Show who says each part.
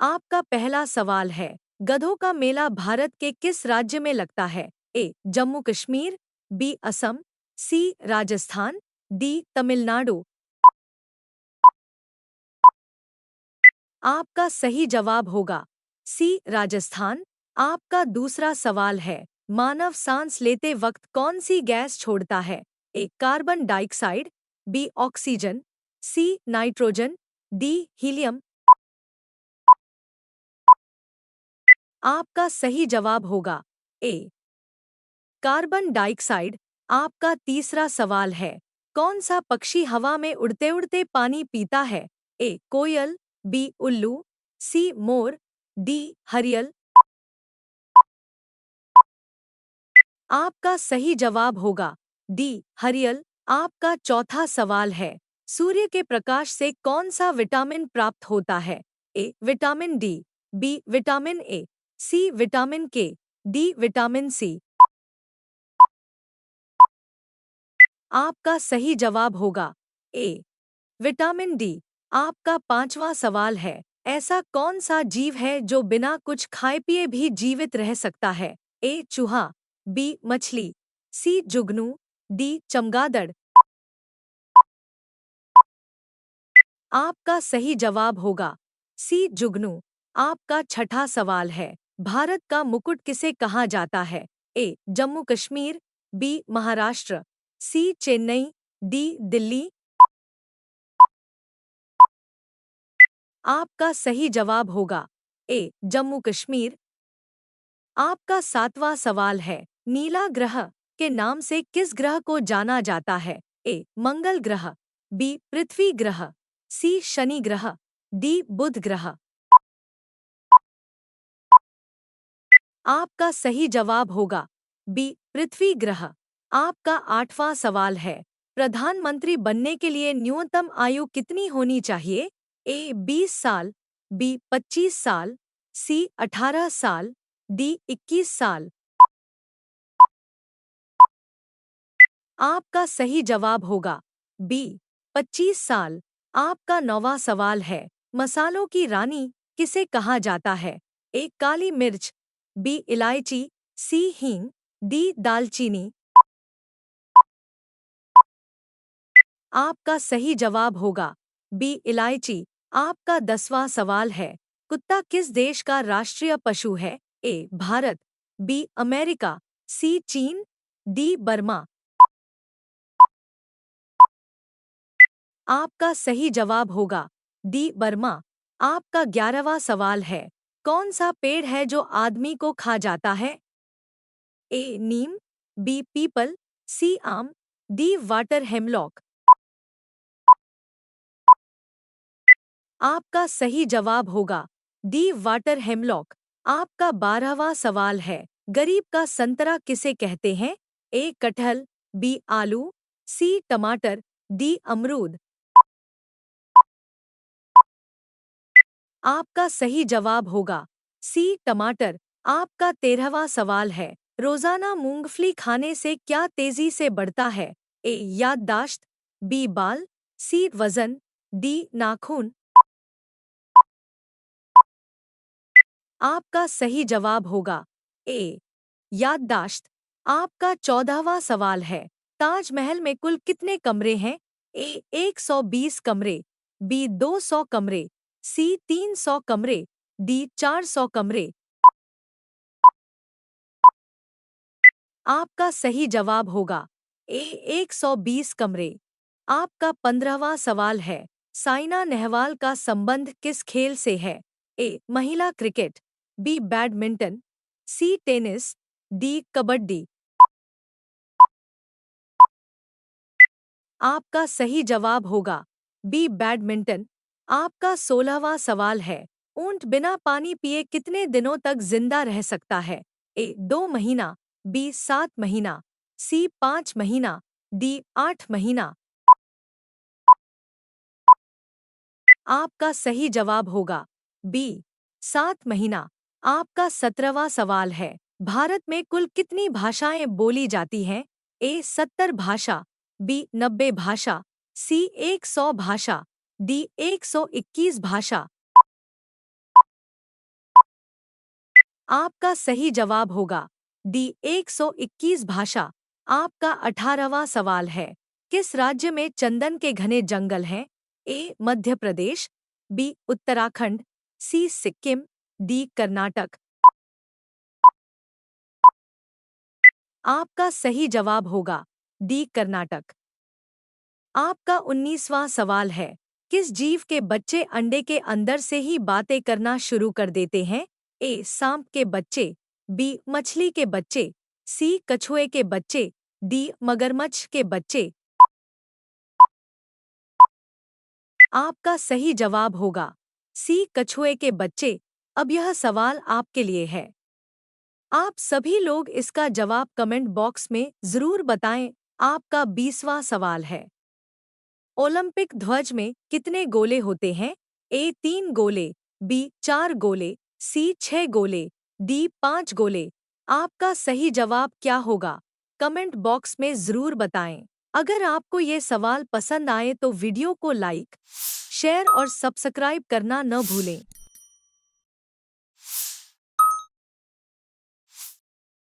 Speaker 1: आपका पहला सवाल है, गधों का मेला भारत के किस राज्य में लगता है? ए. जम्मू कश्मीर, बी. असम, सी. राजस्थान, डी. तमिलनाडु। आपका सही जवाब होगा सी. राजस्थान। आपका दूसरा सवाल है, मानव सांस लेते वक्त कौन सी गैस छोड़ता है? A. Carbon dioxide, B. Oxygen, C. Nitrogen, D. Helium. आपका सही जवाब होगा ए. Carbon dioxide. आपका तीसरा सवाल है, कौन सा पक्षी हवा में उड़ते उड़ते पानी पीता है? ए. कोयल, बी. उल्लू, सी. मोर, डी. हरियल। आपका सही जवाब होगा डी. हरियल। आपका चौथा सवाल है, सूर्य के प्रकाश से कौन सा विटामिन प्राप्त होता है? A. Vitamin D, B. Vitamin A, C. Vitamin K, D. Vitamin C. आपका सही जवाब होगा ए. Vitamin D. आपका पांचवा सवाल है, ऐसा कौन सा जीव है जो बिना कुछ खाए पिए भी जीवित रह सकता है? ए. चूहा, बी. मछली, सी. जुगनू, डी. चमगादड़। आपका सही जवाब होगा सी. जुगनू। आपका छठा सवाल है, भारत का मुकुट किसे कहा जाता है? ए. जम्मू कश्मीर, बी. महाराष्ट्र, सी. चेन्नई, डी. दिल्ली। आपका सही जवाब होगा ए. जम्मू कश्मीर। आपका सातवां सवाल है, नीला ग्रह के नाम से किस ग्रह को जाना जाता है? ए. मंगल ग्रह, बी. पृथ्वी ग्रह, सी. शनि ग्रह, डी. बुध ग्रह। आपका सही जवाब होगा बी. पृथ्वी ग्रह। आपका आठवां सवाल है, प्रधानमंत्री बनने के लिए न्यूनतम आयु कितनी होनी चाहिए? ए. 20 साल, बी. 25 साल, सी. 18 साल, डी. 21 साल। आपका सही जवाब होगा बी. 25 साल। आपका नौवां सवाल है, मसालों की रानी किसे कहा जाता है? ए. काली मिर्च, बी. इलायची, सी. हींग, डी. दालचीनी। आपका सही जवाब होगा बी. इलायची। आपका 10वां सवाल है, कुत्ता किस देश का राष्ट्रीय पशु है? ए. भारत, बी. अमेरिका, सी. चीन, डी. बर्मा। आपका सही जवाब होगा डी. बर्मा। आपका 11वां सवाल है, कौन सा पेड़ है जो आदमी को खा जाता है? ए. नीम, बी. पीपल, सी. आम, डी. Water hemlock. आपका सही जवाब होगा डी. Water hemlock. आपका 12वां सवाल है, गरीब का संतरा किसे कहते हैं? ए. कटहल, बी. आलू, सी. टमाटर, डी. अमरूद। आपका सही जवाब होगा सी. टमाटर। आपका 13वां सवाल है, रोजाना मूंगफली खाने से क्या तेजी से बढ़ता है? ए. याददाश्त, बी. बाल, सी. वजन, डी. नाखून। आपका सही जवाब होगा ए. याददाश्त। आपका 14वां सवाल है, ताजमहल में कुल कितने कमरे हैं? ए. 120 कमरे, बी. 200 कमरे, सी. 300 कमरे, डी. 400 कमरे। आपका सही जवाब होगा ए. 120 कमरे। आपका 15वां सवाल है, साइना नेहवाल का संबंध किस खेल से है? ए. महिला cricket, B. Badminton, C. Tennis, D. Kabaddi. आपका सही जवाब होगा बी. बैडमिंटन। आपका 16वां सवाल है, ऊंट बिना पानी पिए कितने दिनों तक जिंदा रह सकता है? ए. 2 महीना, बी. 7 महीना, सी. 5 महीना, डी. 8 महीना। आपका सही जवाब होगा बी. 7 महीना। आपका 17वां सवाल है, भारत में कुल कितनी भाषाएं बोली जाती हैं? ए. 70 भाषा, बी. 90 भाषा, सी. 100 भाषा, डी. 121 भाषा। आपका सही जवाब होगा डी 121 भाषा। आपका 18वां सवाल है, किस राज्य में चंदन के घने जंगल हैं? ए मध्य प्रदेश, बी उत्तराखंड, सी सिक्किम, डी कर्नाटक। आपका सही जवाब होगा डी कर्नाटक। आपका 19वां सवाल है, किस जीव के बच्चे अंडे के अंदर से ही बातें करना शुरू कर देते हैं? ए सांप के बच्चे, बी मछली के बच्चे, सी कछुए के बच्चे, डी मगरमच्छ के बच्चे। आपका सही जवाब होगा सी कछुए के बच्चे। अब यह सवाल आपके लिए है। आप सभी लोग इसका जवाब कमेंट बॉक्स में जरूर बताएं। आपका 20वां सवाल है, ओलंपिक ध्वज में कितने गोले होते हैं? ए 3 गोले, बी 4 गोले, सी 6 गोले, डी 5 गोले। आपका सही जवाब क्या होगा? कमेंट बॉक्स में जरूर बताएं। अगर आपको ये सवाल पसंद आए तो वीडियो को लाइक, शेयर और सब्सक्राइब करना न भूलें।